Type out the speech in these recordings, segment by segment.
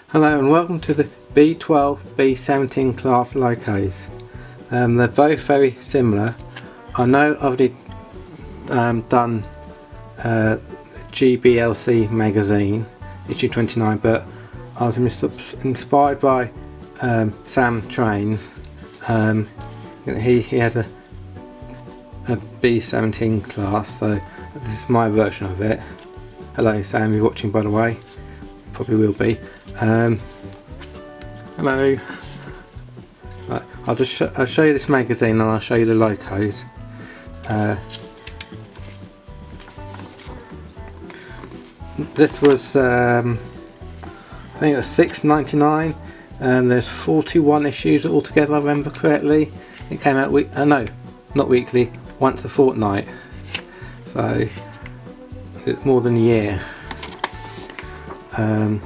Hello and welcome to the B12 B17 Class Locos. They're both very similar. I know I've already done G.B.L.C magazine, issue 29, but I was inspired by Sam Train. He has a B17 class, so this is my version of it. Hello Sam, you're watching by the way. Probably will be. Hello. Right, I'll show you this magazine and I'll show you the Locos. This was I think it was $6.99, and there's 41 issues altogether, I remember correctly. It came out no, not weekly, once a fortnight, so it's more than a year. I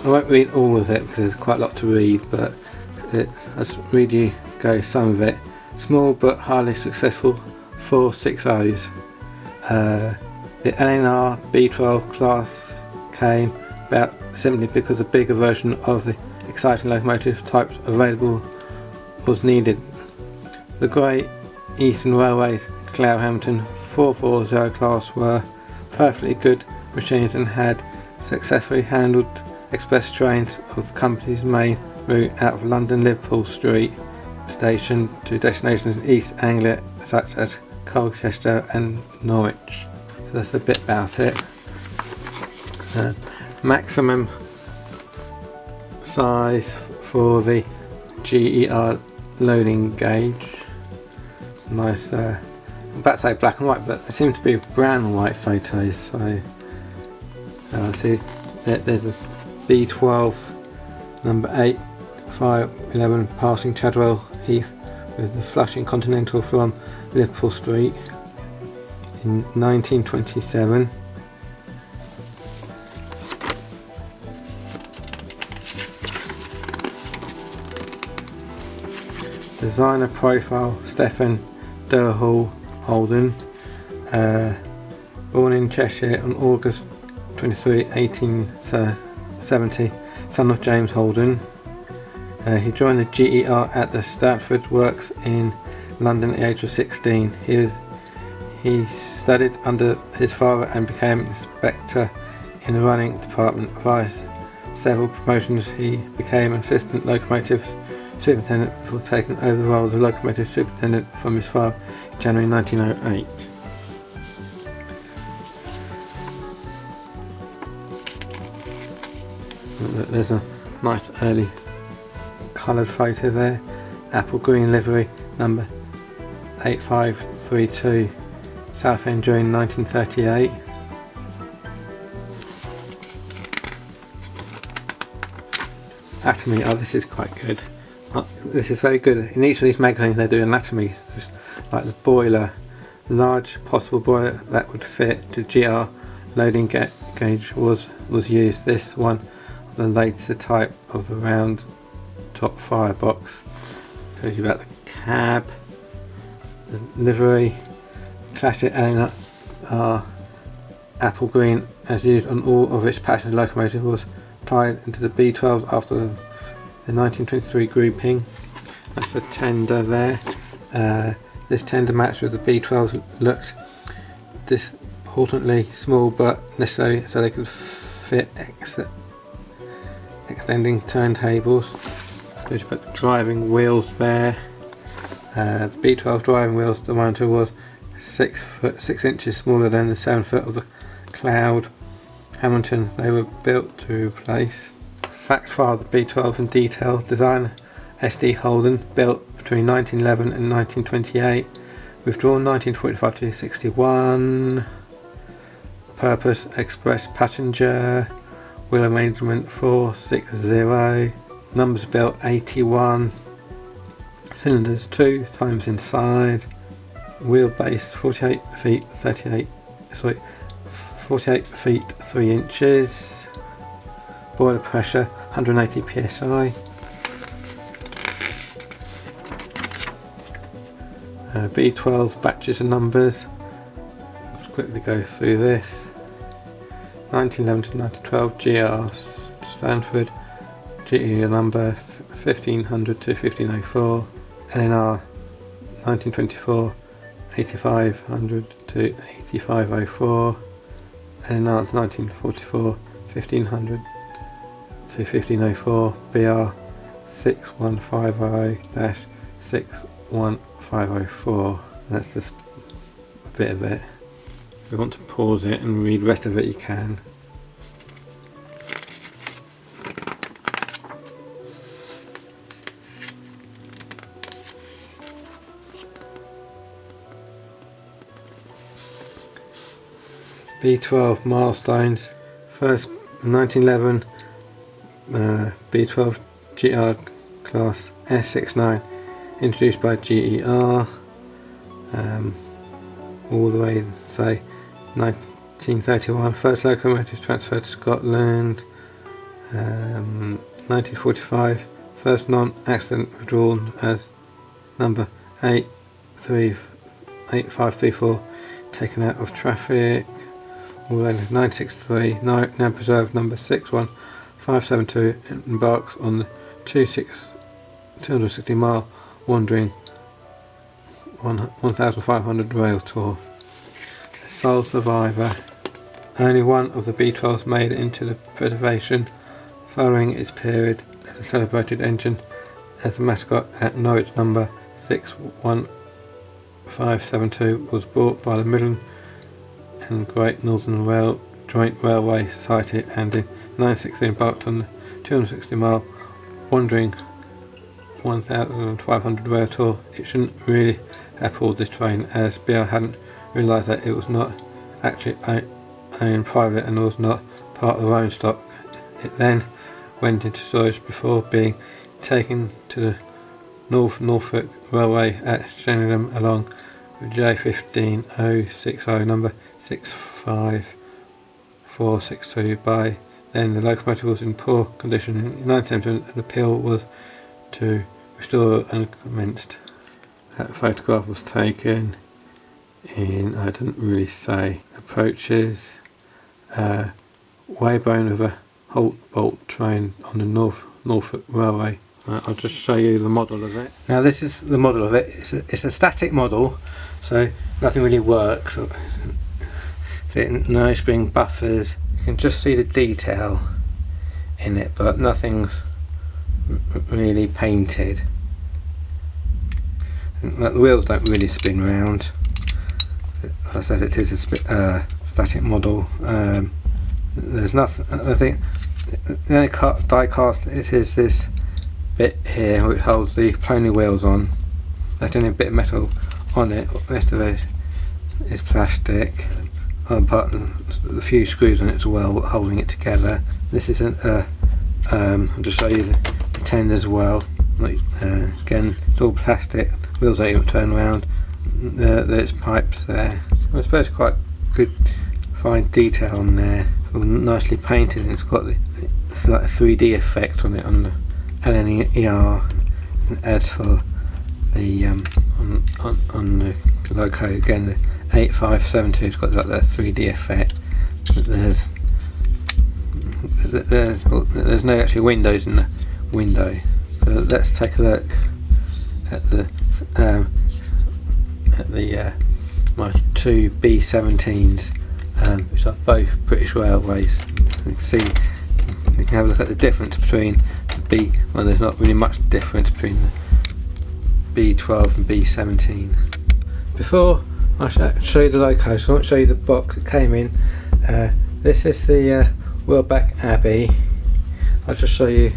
won't read all of it because there's quite a lot to read, but I'll just read you some of it. Small but highly successful 460s. The LNR B12 class came about simply because a bigger version of the exciting locomotive types available was needed. The Great Eastern Railway's Cloud Hamilton 440 class were perfectly good machines and had successfully handled express trains of the company's main route out of London Liverpool Street Station to destinations in East Anglia such as Colchester and Norwich. So that's a bit about it. Maximum size for the GER loading gauge. It's nice. I'm about to say black and white, but they seem to be brown and white photos. So see, there's a B12 number 8511 passing Chadwell Heath with the Flushing Continental from Liverpool Street in 1927. Designer profile Stephen Durhall Holden, born in Cheshire on August 23, 1870, son of James Holden. He joined the GER at the Stratford Works in London at the age of 16. He studied under his father and became inspector in the running department. Via several promotions he became assistant locomotive superintendent before taking over the role of the locomotive superintendent from his father in January 1908. There's a nice early coloured photo there. Apple green livery, number 8532, Southend during 1938. Anatomy, oh this is quite good. This is very good. In each of these magazines they do anatomy, just like the boiler, large possible boiler that would fit to GR loading gauge was used. This one, the later type of the round top firebox, tells you about the cab, the livery, classic LNR apple green as used on all of its passenger locomotives, was tied into the B12 after the 1923 grouping. That's a tender there. This tender matched with the B12 looked disproportionately small but necessary so they could fit extending turntables. So you put the driving wheels there. The B12 driving wheels, the monitor was 6 inches smaller than the 7 foot of the Cloud Hamilton they were built to replace. Fact file the B12 in detail. Designer S.D. Holden, built between 1911 and 1928. Withdrawn 1945 to 61. Purpose express passenger. Wheel arrangement 460. Numbers built 81. Cylinders 2 times inside. Wheelbase 48 feet 3 inches. Boiler pressure 180 psi. B12 batches and numbers. Let's quickly go through this. 1911 to 1912 GR Stanford, GE number 1500 to 1504, LNR 1924 8500 to 8504, LNR 1944 1500 to 1504, BR 6150-61504. That's just a bit of it. If you want to pause it and read the rest of it, you can. B12 milestones. First, 1911, B12 GR class S69 introduced by GER, all the way, say, 1931, first locomotive transferred to Scotland, 1945, first non-accident withdrawal as number 8534 taken out of traffic, all the way to 1963, now preserved number 61572 embarks on the 260 mile wandering 1500 rail tour. Sole survivor. Only one of the B12s made it into the preservation following its period as a celebrated engine as a mascot at Norwich number 61572 was bought by the Midland and Great Northern Joint Railway Society and in 1960 embarked on the 260 mile wandering 1500 rail tour. It shouldn't really have pulled this train as BL hadn't realised that it was not actually owned private and was not part of the rolling stock. It then went into storage before being taken to the Norfolk Railway at Sheringham along with J15060 number 65462. By then the locomotive was in poor condition. In 1970 an appeal was to restore and commenced. That photograph was taken in, I didn't really say, approaches Weybone of a Holt bolt train on the Norfolk Railway. I'll just show you the model of it. Now this is the model of it. It's a static model, so nothing really works. No spring buffers. You can just see the detail in it, but nothing's really painted. The wheels don't really spin round. As I said, it is a static model. There's nothing. I think the only die cast it is this bit here which holds the pony wheels on. There's only a bit of metal on it. The rest of it is plastic. But the few screws on it as well holding it together. This isn't. I'll just show you the tender as well. Again, it's all plastic. Wheels don't even turn around. There's pipes there. I suppose quite good, fine detail on there. It's all nicely painted, and it's got it's like a 3D effect on it on the LNER, and as for the on the Loco, again the 8572's got like that 3D effect. There's no actually windows in the window. So let's take a look at the my two B17s, which are both British Railways. You can see, you can have a look at the difference between the well, there's not really much difference between the B12 and B17. Before I show you the Loco, so I want to show you the box it came in. This is the Welbeck Abbey. I'll just show you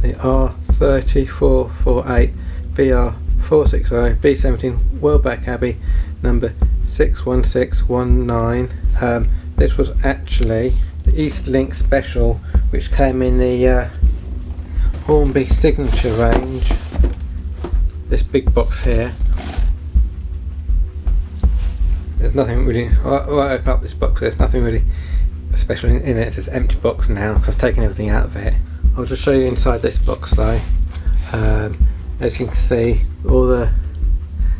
the R3448 BR460 B17 Welbeck Abbey number 61619. This was actually the East Link Special, which came in the Hornby Signature range. This big box here. There's nothing really. I open up this box. There's nothing really special in it. It's just an empty box now because I've taken everything out of it. I'll just show you inside this box though. As you can see, all the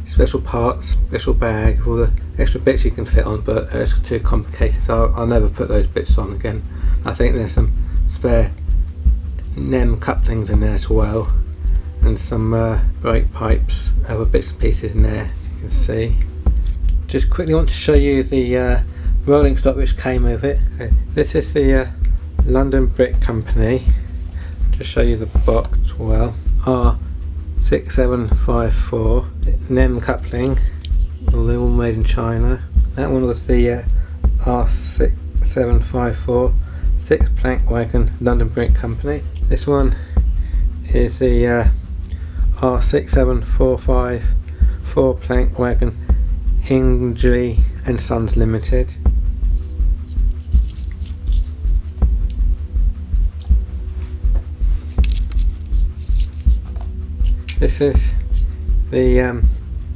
special parts, special bag, all the extra bits you can fit on, but it's too complicated, so I'll never put those bits on again. I think there's some spare NEM couplings in there as well, and some brake pipes, other bits and pieces in there, as you can see. Just quickly want to show you the rolling stock which came with it. Okay. This is the London Brick Company. Just show you the box as well. R6754 NEM coupling, they're all made in China. That one was the R6754 6 plank wagon London Brick Company. This one is the R6745 4 plank wagon Hingley and Sons Limited. This is the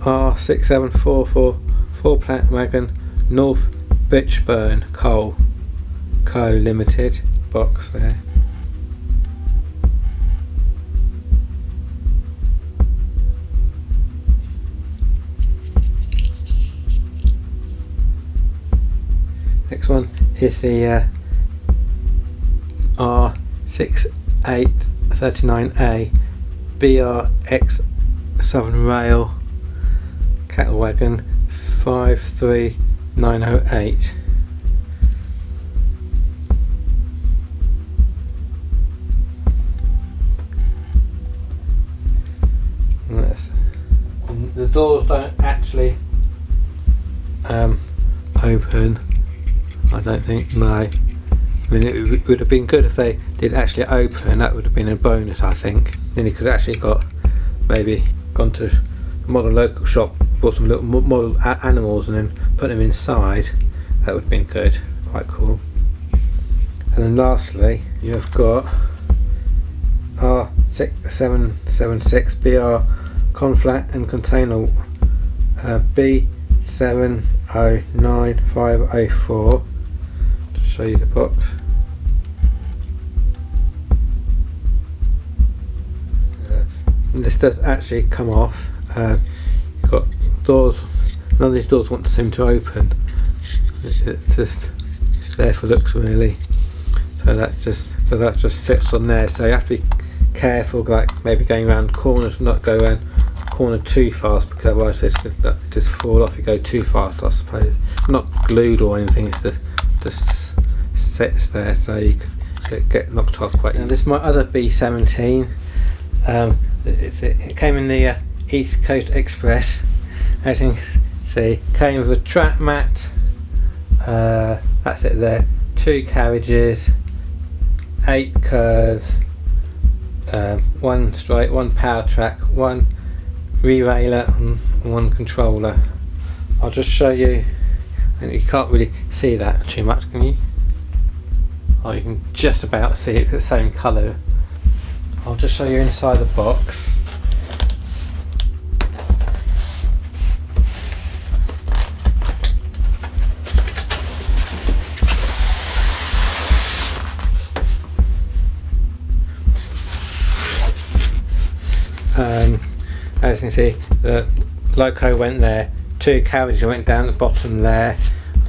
R6744 4 plank wagon North Bitchburn Coal Co Limited box there. Next one is the R6839A BRX Southern Rail Cattle Wagon 53908. The doors don't actually open, I don't think, no. I mean, it would have been good if they did actually open. That would have been a bonus, I think. Then you could actually maybe gone to a model local shop, bought some little model animals and then put them inside. That would have been good, quite cool. And then lastly, you have got R6776 BR Conflat and Container B170504. To show you the box. This does actually come off. You've got doors. None of these doors want to seem to open. It's just there for looks, really. So that just sits on there. So you have to be careful, like maybe going around corners, not go around corner too fast, because otherwise this could just fall off if you go too fast, I suppose. Not glued or anything, it's just sits there, so you could get knocked off quite easily. This is my other B17. It came in the East Coast Express, as you can see. Came with a track mat, that's it there, 2 carriages, 8 curves, 1 straight, 1 power track, 1 re-railer and 1 controller. I'll just show you, and you can't really see that too much, can you? Oh, you can just about see it because it's the same colour. I'll just show you inside the box. As you can see, the Loco went there, 2 carriages went down the bottom there.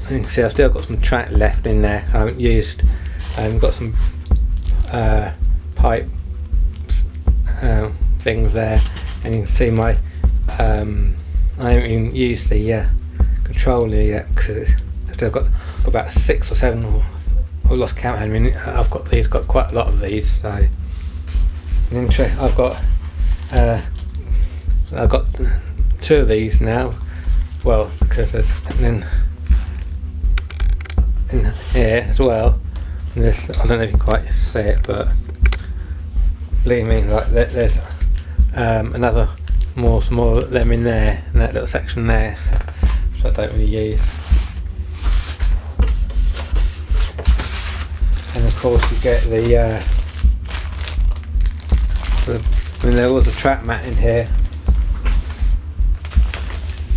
You can see I've still got some track left in there I haven't used. I've got some pipe things there, and you can see my I haven't even used the controller yet because I've still got about 6 or 7, or I've lost count. I mean, I've got quite a lot of these. So I've got 2 of these now. Well, because there's in here as well. And this, I don't know if you can quite see it, but believe me, like there's another some more of them in there, in that little section there, which I don't really use. And of course you get I mean, there was a track mat in here.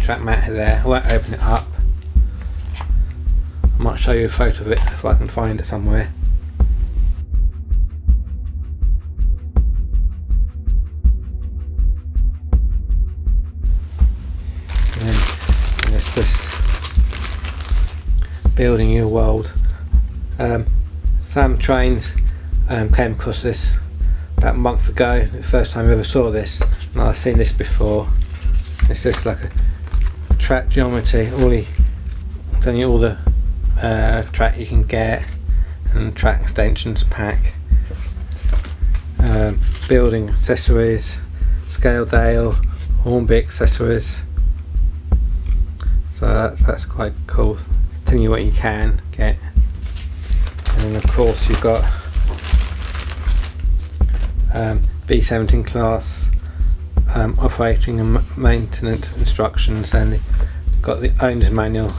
Track mat there. I won't open it up. I might show you a photo of it if I can find it somewhere. And it's just building your world. Sam Trains came across this about a month ago, the first time I ever saw this, and I've seen this before. It's just like a track geometry, all the track you can get, and track extensions pack, building accessories, scale dial, Hornby accessories. So that's quite cool, telling you what you can get. And then of course you've got B17 Class operating and maintenance instructions, and you've got the owner's manual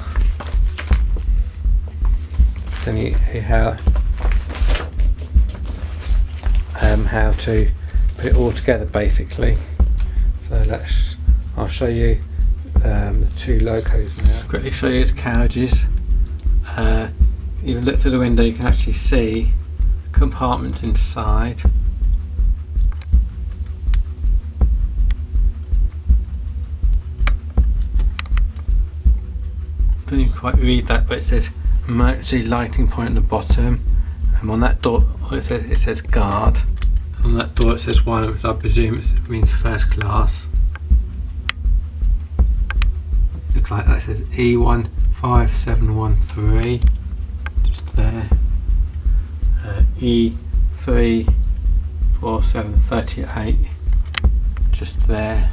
telling you how to put it all together basically. So I'll show you the two Locos now. Quickly show you the carriages. You look through the window, you can actually see the compartments inside. Don't even quite read that, but it says emergency lighting point at the bottom, and on that door it says guard, and on that door it says 1, which I presume it means first class. Looks like that says E15713 just there, E34738 just there.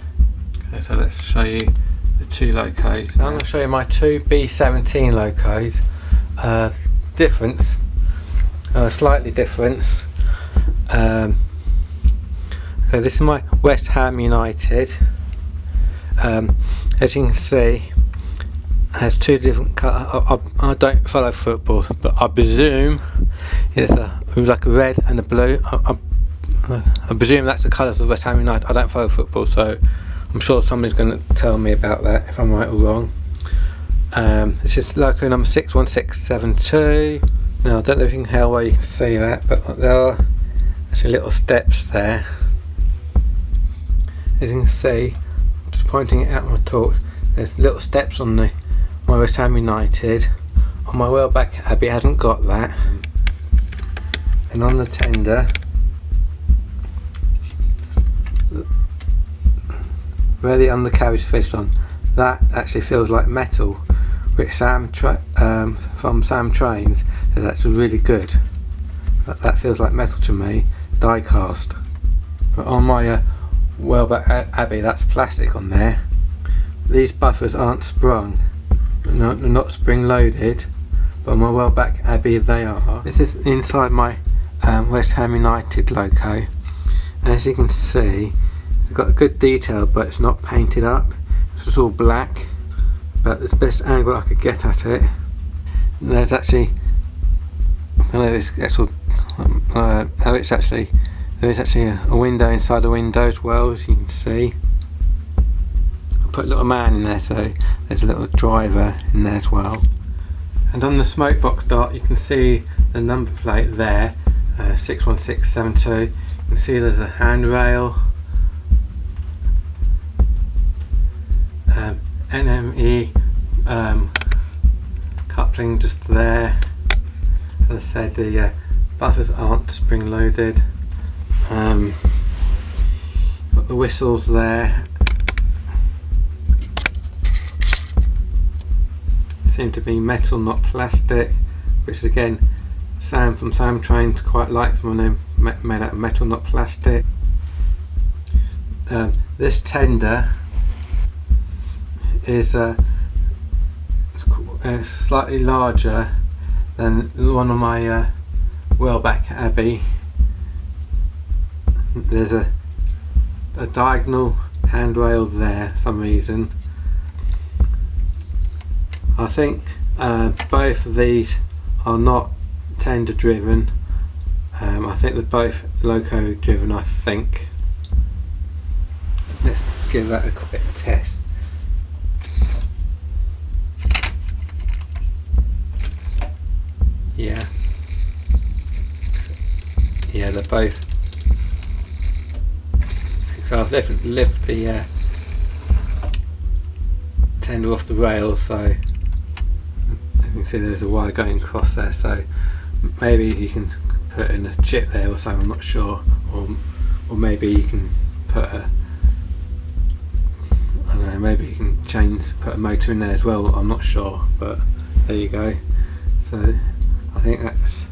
Okay, so let's show you the two Locos. Now I'm going to show you my two B17 Locos. Difference, slightly difference. So this is my West Ham United. As you can see, it has two different colours. I don't follow football, but I presume it's like a red and a blue. I presume that's the colours of West Ham United. I don't follow football, so I'm sure somebody's going to tell me about that if I'm right or wrong. This is Loco number 61672. Now I don't know if you can how well you can see that, but there are actually little steps there. As you can see, just pointing it out on my torch, there's little steps on my West Ham United. On my Wellback Abbey, I hadn't got that. And on the tender, where the undercarriage is fitted on, that actually feels like metal, which from Sam Trains said that's really good. That feels like metal to me, die cast. But on my Wellback Abbey, that's plastic on there. These buffers aren't sprung, they're not spring loaded, but on my Wellback Abbey they are. This is inside my West Ham United Loco. As you can see, it's got a good detail, but it's not painted up. It's all black, but it's the best angle I could get at it. And there's actually, I don't know if it's actual, there is actually a window inside the window as well, as you can see. I put a little man in there, so there's a little driver in there as well. And on the smoke box dart, you can see the number plate there, 61672. You can see there's a handrail, NME coupling just there. As I said, the buffers aren't spring loaded. Got the whistles there. Seem to be metal, not plastic, which again Sam from Sam Trains quite likes when they're made out of metal, not plastic. This tender is slightly larger than one of my Wellback Abbey. There's a diagonal handrail there for some reason. I think both of these are not tender driven. I think they're both Loco driven, I think. Let's give that a quick test. Yeah, they're both. So I've definitely lifted the tender off the rails, so you can see there's a wire going across there, so maybe you can put in a chip there or something, I'm not sure, or or maybe you can put a, I don't know, maybe you can put a motor in there as well, I'm not sure, but there you go. So I think that's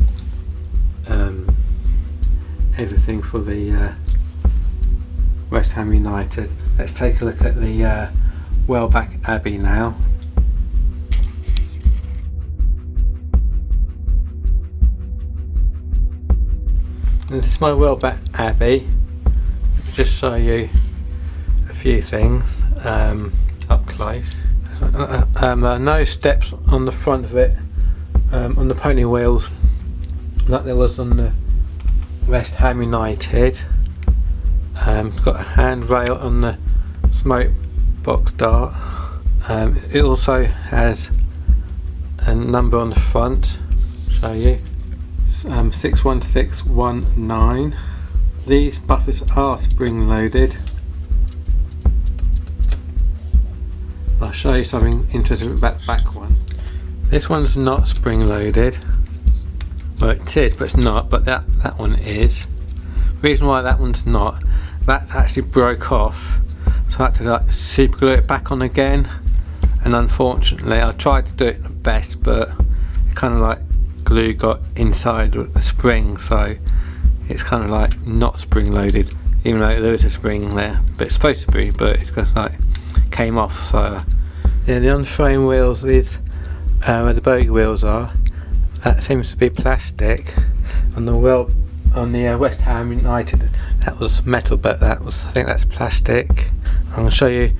everything for the West Ham United. Let's take a look at the Welbeck Abbey now. This is my Welbeck Abbey. Just show you a few things up close. No steps on the front of it, on the pony wheels like there was on the West Ham United. It's got a handrail on the smoke box dart. It also has a number on the front. Show you. 61619. These buffers are spring loaded. I'll show you something interesting about the back one. This one's not spring loaded. Well, it is, but it's not. But that one is. The reason why that one's not, that actually broke off, so I had to like super glue it back on again. And unfortunately, I tried to do it the best, but it kind of like glue got inside the spring, so it's kind of like not spring loaded, even though there is a spring there, but it's supposed to be, but it just like came off. So yeah, the on-frame wheels with where the bogey wheels are, that seems to be plastic. On the West Ham United, that was metal, but that was, I think that's plastic. I'm going to show you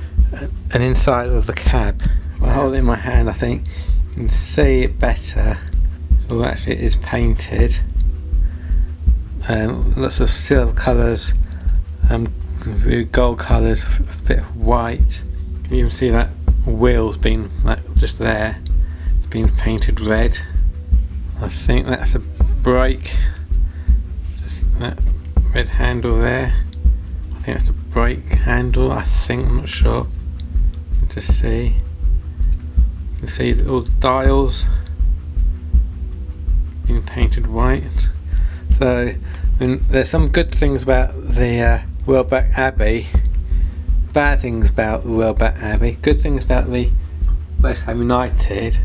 an inside of the cab. If I hold it in my hand, I think you can see it better. So actually it is painted. Lots of silver colours, gold colours, a bit of white. You can even see that wheel's been like just there. It's been painted red. I think that's a brake. Just that red handle there. I think that's a brake handle. I think, I'm not sure. Just see. You can see all the dials being painted white. So I mean, there's some good things about the Welbeck Abbey, bad things about the Welbeck Abbey, good things about the West Ham United,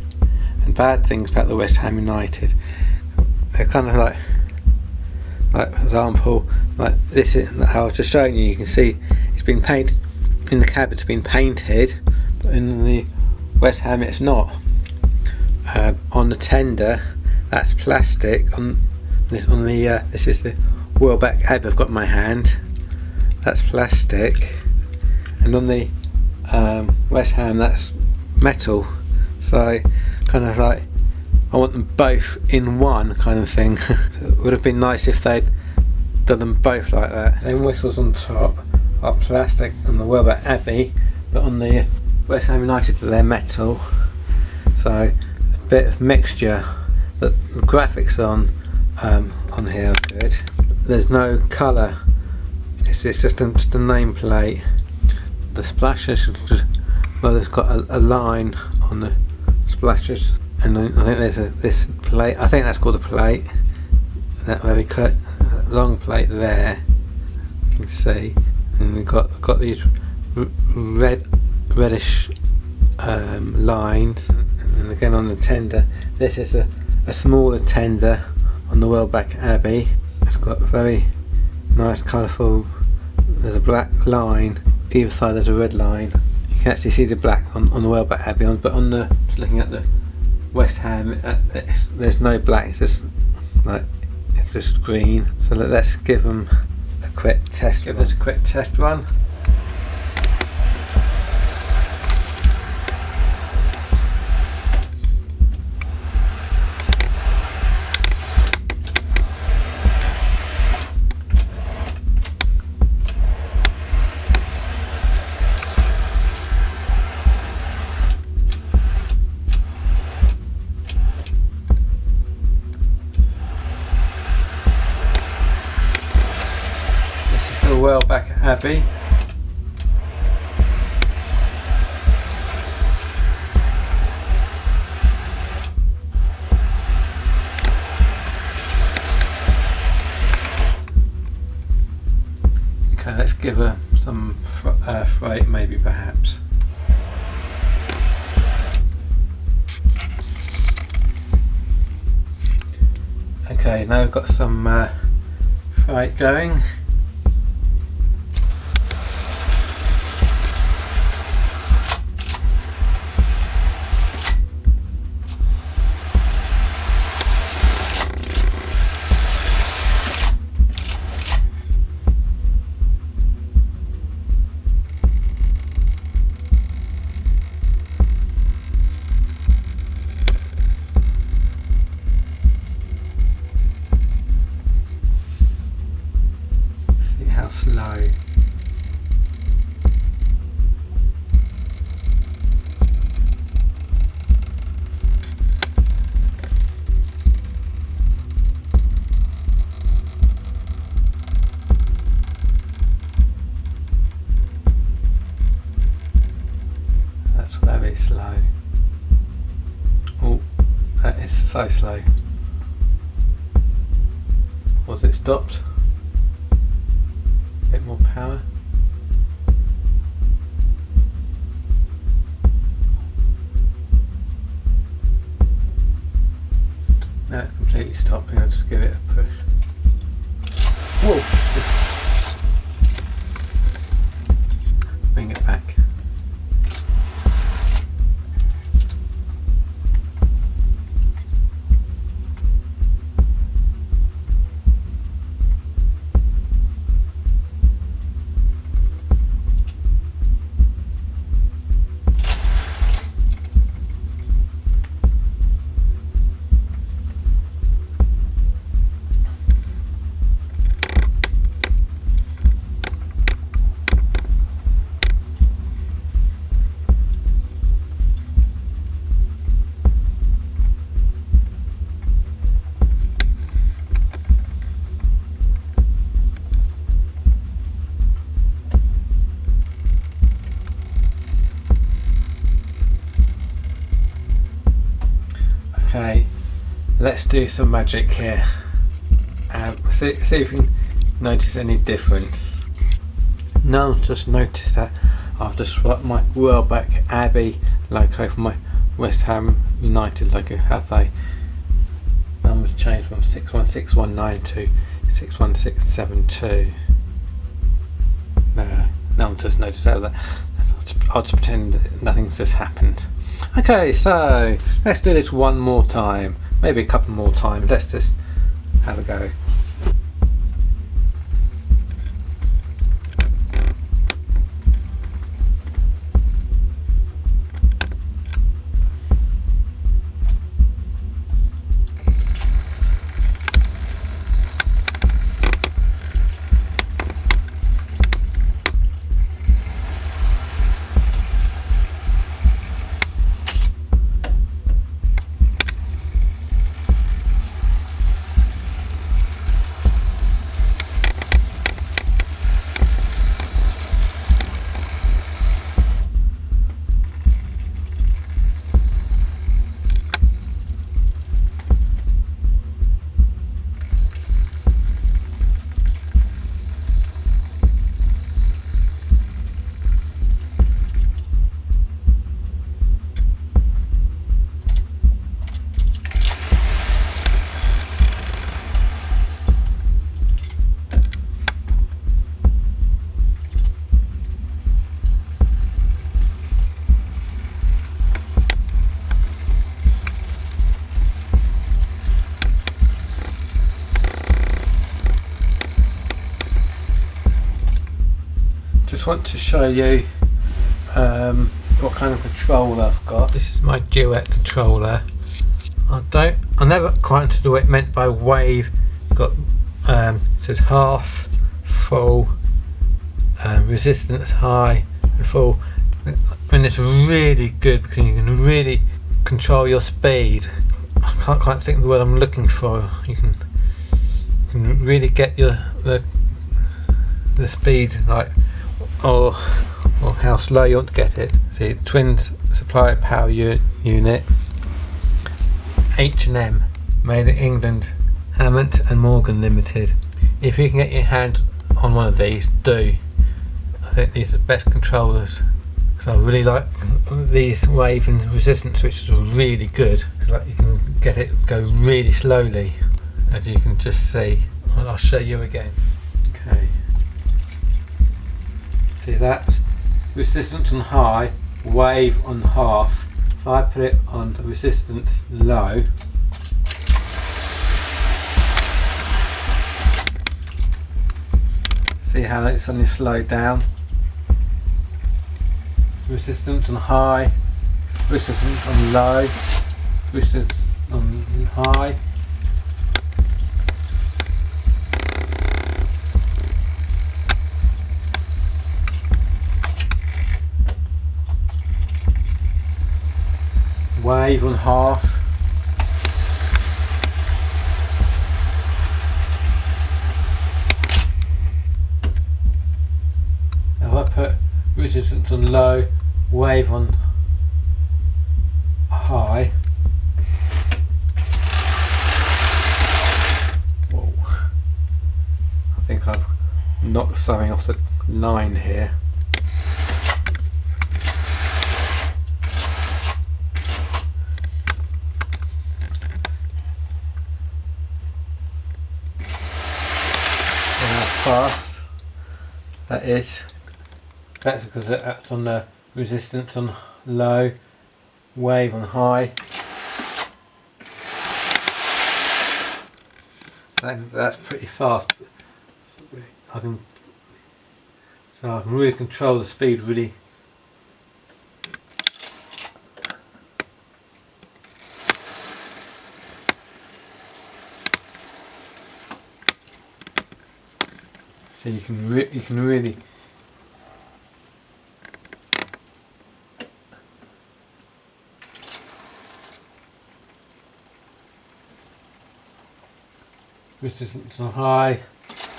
and bad things about the West Ham United. They're kind of like for example, like this is how I was just showing you. You can see it's been painted in the cab. It's been painted, but in the West Ham it's not. On the tender, that's plastic. On the this is the Welbeck Abbey I've got in my hand. That's plastic, and on the West Ham that's metal. So kind of like I want them both in one kind of thing. So it would have been nice if they'd done them both like that. Then whistles on top are plastic on the Welbeck Abbey, but on the West Ham United they're metal. So a bit of mixture. But the graphics on here are good. There's no colour. It's just a nameplate. The splashes, well, there's got a line on the splashes, and then I think there's this plate. I think that's called a plate. That very cut long plate there. You can see, and we've got these reddish lines. And again on the tender, this is a smaller tender on the Welbeck Abbey. It's got a very nice colourful, there's a black line, either side there's a red line. You can actually see the black on the Welbeck Abbey, but on the, just looking at the West Ham, there's no black, it's just like, it's just green. So let's give them a quick test. Give this a quick test run. Welbeck Abbey. to give her some freight, maybe, perhaps. Okay, now we've got some freight going. Slow. That's very slow. Oh, that is so slow. Was it stopped? Bit more power. Now it's completely stopping. I'll just give it a push. Whoa! Bring it back. Okay, let's do some magic here. See if you can notice any difference. Now just notice that I've just swapped my Welbeck Abbey loco for my West Ham United loco. Have they? Numbers changed from 616192 to 61672. No, I've just noticed that. I'll just pretend that nothing's just happened. Okay, so let's do this one more time, maybe a couple more times. Let's just have a go. Just want to show you what kind of controller I've got. This is my duet controller. I never quite understood what it meant by wave. Got it says half, full, resistance high, and full. And it's really good because you can really control your speed. I can't quite think of the word I'm looking for. You can really get the speed, like, or how slow you want to get it. See, twins supply power unit, H&M, made in England, Hammond and Morgan Limited. If you can get your hands on one of these, do, think these are the best controllers, because I really like these wave and resistance switches are really good, because like you can get it go really slowly, as you can just see. I'll show you again. Okay, see that resistance on high, wave on half. If I put it on resistance low, see how it's suddenly slowed down. Resistance on high, resistance on low, resistance on high. Wave on half. If I put resistance on low, wave on high. Whoa. I think I've knocked something off the line here. Fast that is. That's because that's on the resistance on low, wave on high. That's pretty fast. I can really control the speed really. So you can really resistance on high,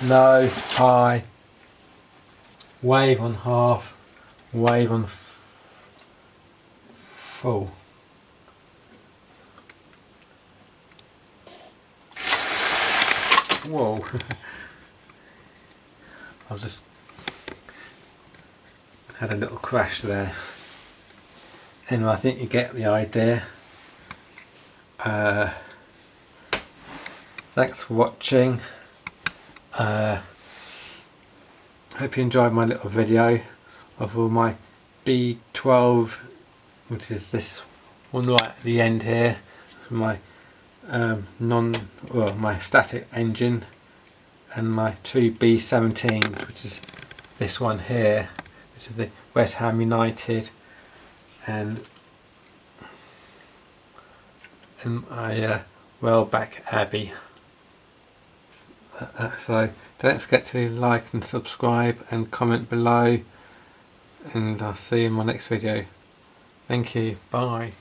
low, high, wave on half, wave on full. Whoa. I've just had a little crash there. Anyway, I think you get the idea. Thanks for watching. Hope you enjoyed my little video of all my B12, which is this one right at the end here, my my static engine, and my two B17s, which is this one here, which is the West Ham United, and my Welbeck Abbey. So don't forget to like and subscribe and comment below, and I'll see you in my next video. Thank you, bye.